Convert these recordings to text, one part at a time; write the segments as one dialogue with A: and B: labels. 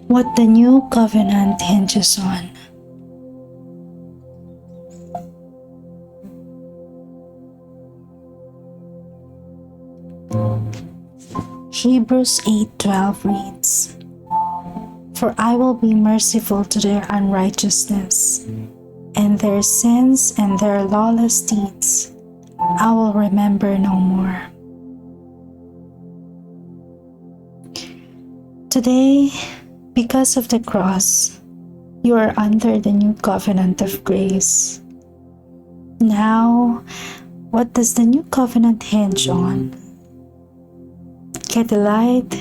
A: What the new covenant hinges on. Hebrews 8:12 reads, "For I will be merciful to their unrighteousness, and their sins and their lawless deeds I will remember no more." Today, because of the cross, you are under the new covenant of grace. Now, what does the new covenant hinge on? Get the light.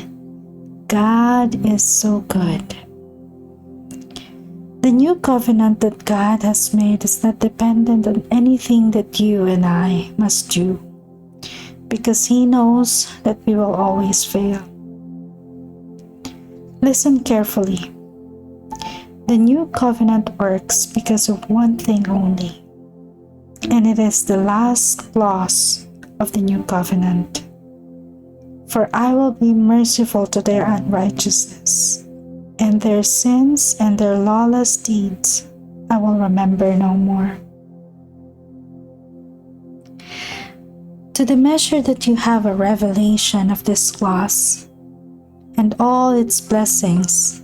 A: God is so good. The new covenant that God has made is not dependent on anything that you and I must do, because He knows that we will always fail. Listen carefully. The new covenant works because of one thing only, and it is the last clause of the new covenant. "For I will be merciful to their unrighteousness, and their sins and their lawless deeds I will remember no more." To the measure that you have a revelation of this clause and all its blessings,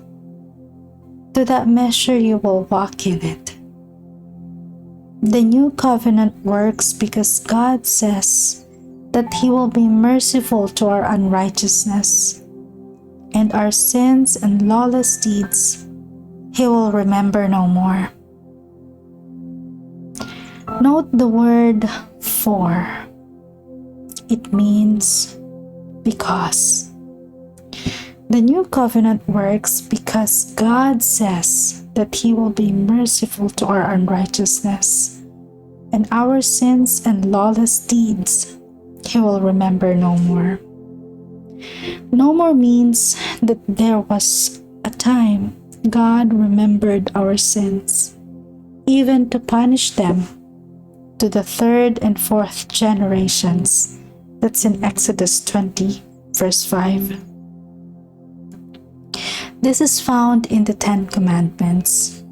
A: to that measure you will walk in it. The new covenant works because God says that He will be merciful to our unrighteousness, and our sins and lawless deeds He will remember no more. Note the word "for." It means because. The new covenant works because God says that He will be merciful to our unrighteousness, and our sins and lawless deeds He will remember no more. No more means that there was a time God remembered our sins, even to punish them to the third and fourth generations. That's in Exodus 20, verse 5. This is found in the Ten Commandments.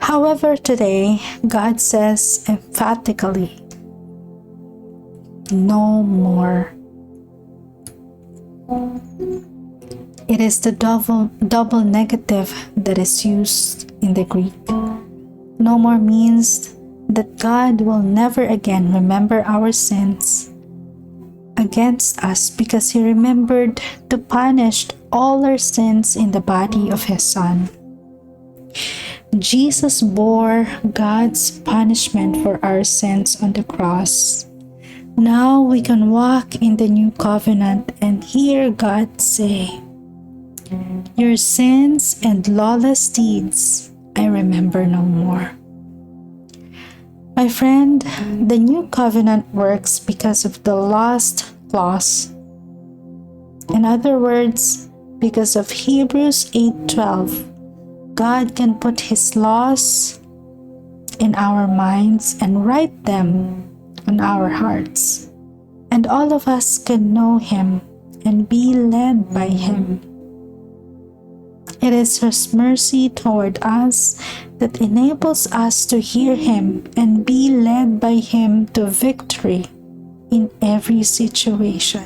A: However, today, God says emphatically, no more. It is the double negative that is used in the Greek. No more means that God will never again remember our sins against us, because He remembered to punish all our sins in the body of His Son. Jesus bore God's punishment for our sins on the cross. Now we can walk in the new covenant and hear God say, "Your sins and lawless deeds I remember no more." My friend, the new covenant works because of the last clause. In other words, because of Hebrews 8:12, God can put His laws in our minds and write them on our hearts, and all of us can know Him and be led by Him. It is His mercy toward us that enables us to hear Him and be led by Him to victory in every situation.